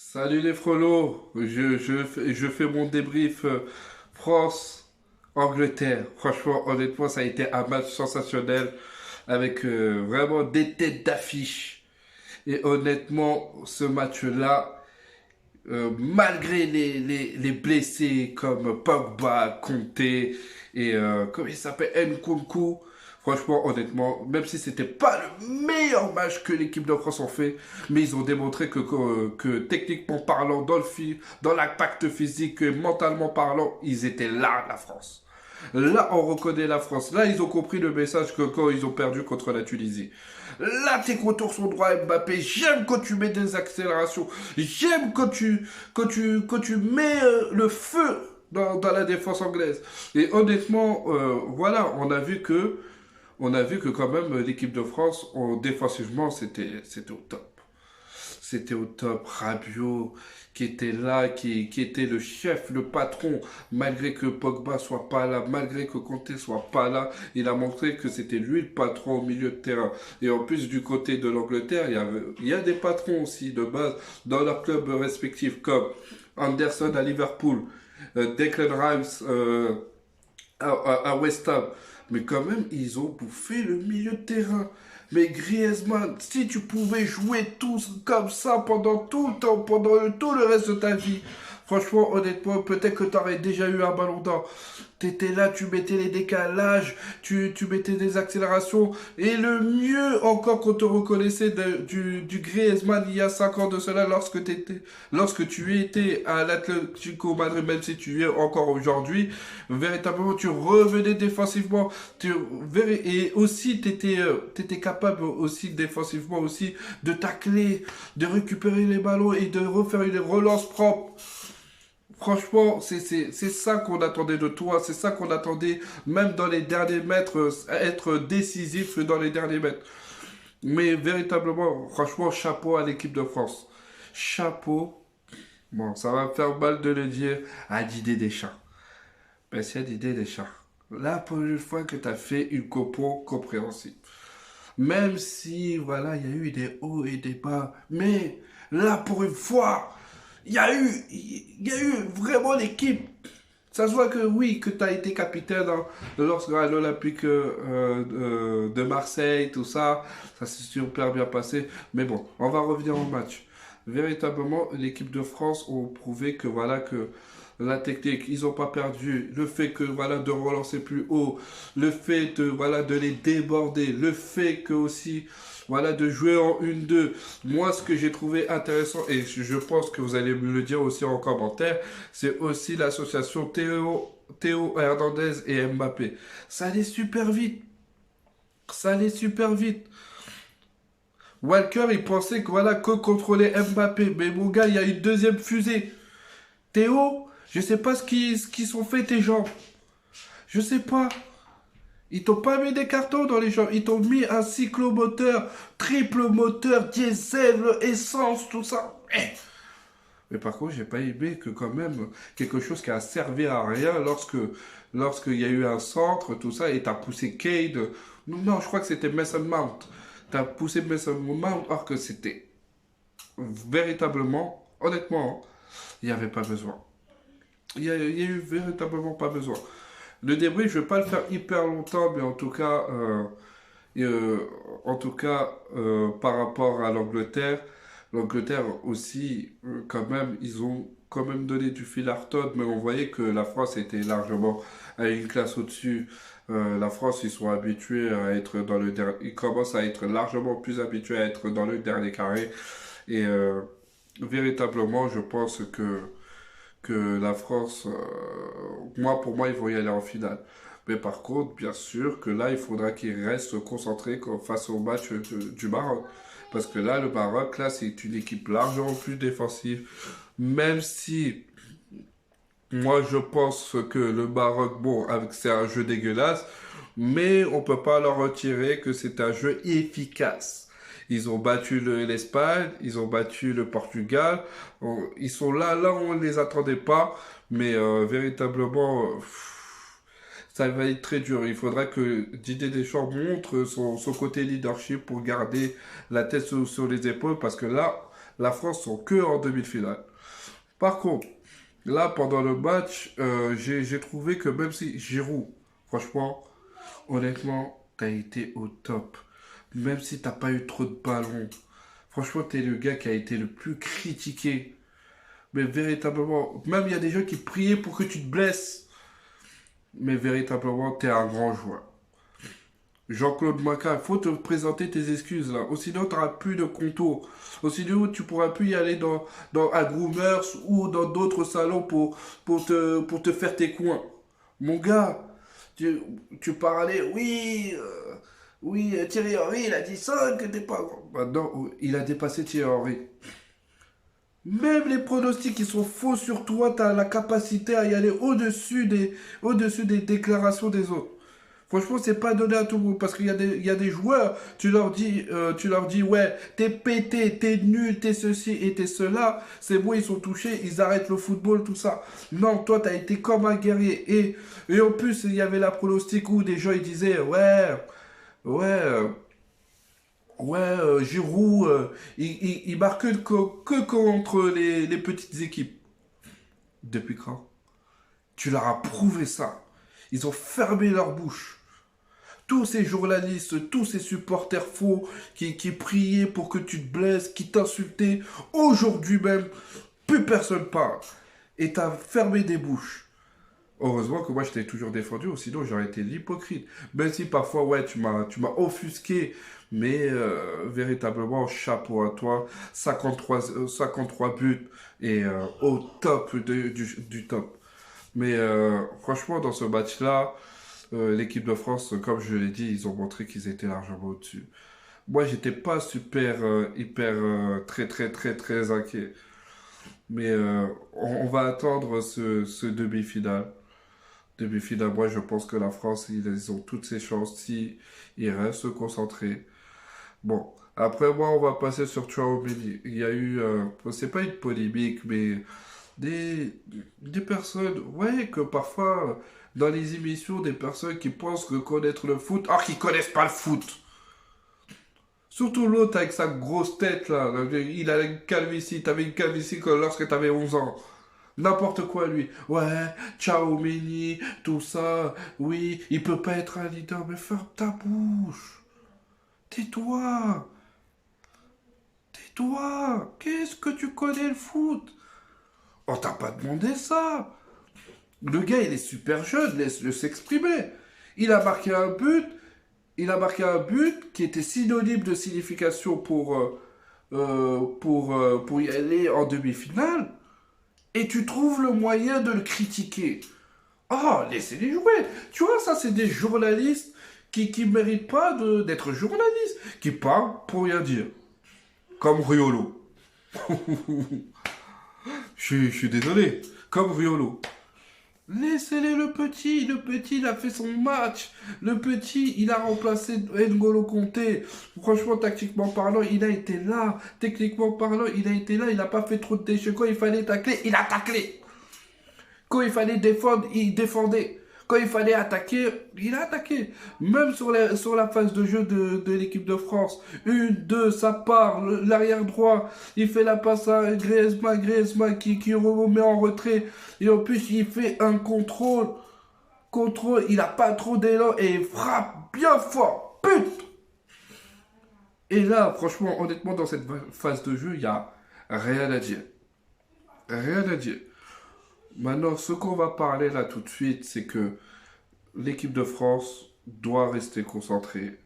Salut les frelots, je fais mon débrief France-Angleterre. Franchement, honnêtement, ça a été un match sensationnel avec vraiment des têtes d'affiche. Et honnêtement, ce match-là, malgré les blessés comme Pogba, Conte et comment il s'appelle, Nkunku. Franchement, honnêtement, même si c'était pas le meilleur match que l'équipe de France ont fait, mais ils ont démontré que techniquement parlant, dans l'impact physique et mentalement parlant, ils étaient là, la France. Là, on reconnaît la France. Là, ils ont compris le message que quand ils ont perdu contre la Tunisie. Là, tes contours sont droits, Mbappé. J'aime quand tu mets des accélérations. J'aime quand tu mets le feu dans la défense anglaise. Et honnêtement, voilà, on a vu que quand même l'équipe de France, défensivement, c'était au top. C'était au top. Rabiot qui était là, qui était le chef, le patron, malgré que Pogba soit pas là, malgré que Conte soit pas là, il a montré que c'était lui le patron au milieu de terrain. Et en plus du côté de l'Angleterre, il y a des patrons aussi de base dans leurs clubs respectifs, comme Anderson à Liverpool, Declan Rice à West Ham. Mais quand même, ils ont bouffé le milieu de terrain. Mais Griezmann, si tu pouvais jouer tous comme ça pendant tout le temps, pendant tout le reste de ta vie, franchement, honnêtement, peut-être que tu aurais déjà eu un ballon d'or. T'étais là, tu mettais les décalages, tu mettais des accélérations. Et le mieux encore qu'on te reconnaissait du Griezmann il y a 5 ans de cela, lorsque tu étais à l'Atlético Madrid, même si tu y es encore aujourd'hui, véritablement, tu revenais défensivement. Et aussi, t'étais capable aussi défensivement aussi de tacler, de récupérer les ballons et de refaire une relance propre. Franchement, c'est ça qu'on attendait de toi, c'est ça qu'on attendait même dans les derniers mètres, être décisif dans les derniers mètres. Mais véritablement, franchement, chapeau à l'équipe de France. Chapeau, bon, ça va me faire mal de le dire, à Didier Deschamps. Merci à Didier Deschamps. Là, pour une fois que tu as fait une compo compréhensible. Même si, voilà, il y a eu des hauts et des bas. Mais là, pour une fois, il y a eu vraiment l'équipe. Ça se voit que oui, que tu as été capitaine lorsque à l'Olympique de Marseille, tout ça. Ça s'est super bien passé. Mais bon, on va revenir au match. Véritablement, l'équipe de France ont prouvé que voilà que la technique, ils n'ont pas perdu. Le fait que voilà de relancer plus haut, le fait de voilà de les déborder, le fait que aussi voilà de jouer en 1-2. Moi, ce que j'ai trouvé intéressant et je pense que vous allez me le dire aussi en commentaire, c'est aussi l'association Théo Hernandez et Mbappé. Ça allait super vite. Ça allait super vite. Walker, il pensait que voilà que contrôler Mbappé, mais mon gars, il y a une deuxième fusée. Théo, je sais pas ce qu'ils sont fait tes gens. Je sais pas. Ils t'ont pas mis des cartons dans les jambes. Ils t'ont mis un cyclomoteur, triple moteur, diesel, essence, tout ça. Mais par contre, j'ai pas aimé que quand même quelque chose qui a servi à rien lorsqu'il y a eu un centre, tout ça, et t'as poussé Cade. Non, non, je crois que c'était Mason Mount. T'as poussé Mason Mount, alors que c'était véritablement, honnêtement, il n'y avait pas besoin. Il y a eu véritablement pas besoin. Le débrief, je ne vais pas le faire hyper longtemps, mais euh, par rapport à l'Angleterre aussi, quand même, ils ont quand même donné du fil à retordre, mais on voyait que la France était largement à une classe au-dessus. La France, ils sont habitués à être dans le dernier, ils commencent à être largement plus habitués à être dans le dernier carré. Et véritablement, je pense que la France, pour moi, ils vont y aller en finale. Mais par contre, bien sûr que là, il faudra qu'ils restent concentrés face au match du Maroc. Parce que là, le Maroc, là, c'est une équipe largement plus défensive. Même si, moi, je pense que le Maroc, bon, c'est un jeu dégueulasse, mais on peut pas leur retirer que c'est un jeu efficace. Ils ont battu l'Espagne, ils ont battu le Portugal. Ils sont là où on ne les attendait pas. Mais véritablement, ça va être très dur. Il faudra que Didier Deschamps montre son côté leadership pour garder la tête sur les épaules. Parce que La France sont que en demi-finale. Par contre, là, pendant le match, j'ai trouvé que même si Giroud, franchement, honnêtement, t'as été au top. Même si t'as pas eu trop de ballons. Franchement, t'es le gars qui a été le plus critiqué. Mais véritablement, même il y a des gens qui priaient pour que tu te blesses. Mais véritablement, t'es un grand joueur. Jean-Claude Maca, il faut te présenter tes excuses là. Ou sinon, tu n'auras plus de contour. Ou sinon, tu pourras plus y aller à Groomers ou dans d'autres salons pour te faire tes coins. Mon gars, tu parlais, oui, Thierry Henry, il a dit ça, que t'es pas grand. Maintenant, il a dépassé Thierry Henry. Même les pronostics qui sont faux sur toi, tu as la capacité à y aller au-dessus des déclarations des autres. Franchement, c'est pas donné à tout le monde parce il y a des joueurs, tu leur dis, ouais, t'es pété, t'es nul, t'es ceci et t'es cela. C'est bon, ils sont touchés, ils arrêtent le football, tout ça. Non, toi, t'as été comme un guerrier. Et en plus, il y avait la pronostic où des gens, ils disaient, ouais, Giroud, il marque que contre les petites équipes. Depuis quand? Tu leur as prouvé ça. Ils ont fermé leur bouche. Tous ces journalistes, tous ces supporters faux qui priaient pour que tu te blesses, qui t'insultaient, aujourd'hui même, plus personne parle. Et t'as fermé des bouches. Heureusement que moi je t'ai toujours défendu, ou sinon j'aurais été l'hypocrite. Même si parfois, ouais, tu m'as offusqué, mais véritablement, chapeau à toi. 53 buts et au top du top. Mais franchement, dans ce match-là, l'équipe de France, comme je l'ai dit, ils ont montré qu'ils étaient largement au-dessus. Moi, j'étais pas super, hyper, très, très, très, très inquiet. Mais on va attendre ce demi-finale. Demi-finale, moi, je pense que la France, ils ont toutes ses chances si ils restent concentrés. Bon, après, moi, on va passer sur Tchouaméni. Il y a eu, c'est pas une polémique, mais des, des personnes, ouais, que parfois, dans les émissions, des personnes qui pensent que connaître le foot, alors qu'ils connaissent pas le foot. Surtout l'autre avec sa grosse tête, là. Il a une calvitie, t'avais une calvitie que lorsque t'avais 11 ans. N'importe quoi, lui. Ouais, ciao Méni, tout ça. Oui, il peut pas être un leader, mais ferme ta bouche. Tais-toi. Tais-toi. Qu'est-ce que tu connais le foot? On t'a pas demandé ça. Le gars, il est super jeune, laisse-le s'exprimer. Il a marqué un but, il a marqué un but qui était synonyme de signification pour y aller en demi-finale. Et tu trouves le moyen de le critiquer. Oh, laissez-les jouer. Tu vois, ça, c'est des journalistes qui méritent pas d'être journalistes, qui parlent pour rien dire. Comme Riolo. Je suis désolé. Comme Riolo. Laissez-les le petit il a fait son match, le petit il a remplacé N'Golo Kanté, franchement tactiquement parlant il a été là, techniquement parlant il a été là, il n'a pas fait trop de déchets, quand il fallait tacler, il a taclé, quand il fallait défendre, il défendait, quand il fallait attaquer, il a attaqué, même sur la phase de jeu de l'équipe de France, une, deux, ça part, l'arrière droit, il fait la passe à Griezmann qui remet en retrait, et en plus il fait un contrôle, il a pas trop d'élan et il frappe bien fort, pute. Et là, franchement, honnêtement, dans cette phase de jeu, il y a rien à dire. Rien à dire. Maintenant, ce qu'on va parler là tout de suite, c'est que l'équipe de France doit rester concentrée.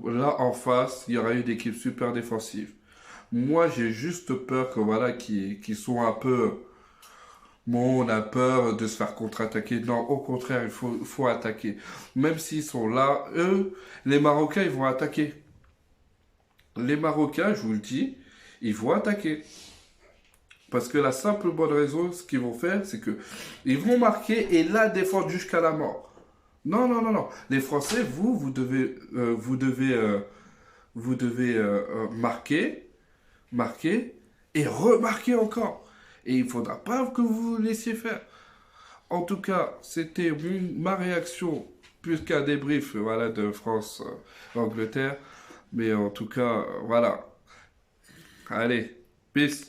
Là, en face, il y aura une équipe super défensive. Moi, j'ai juste peur que voilà, qu'ils soient un peu. Bon, on a peur de se faire contre-attaquer. Non, au contraire, faut attaquer. Même s'ils sont là, eux, les Marocains, ils vont attaquer. Les Marocains, je vous le dis, ils vont attaquer. Parce que la simple bonne raison, ce qu'ils vont faire, c'est que ils vont marquer et là défendre jusqu'à la mort. Non, non, non, non. Les Français, vous devez marquer et remarquer encore. Et il ne faudra pas que vous vous laissiez faire. En tout cas, c'était ma réaction plus qu'un débrief voilà, de France-Angleterre. Mais en tout cas, voilà. Allez, peace.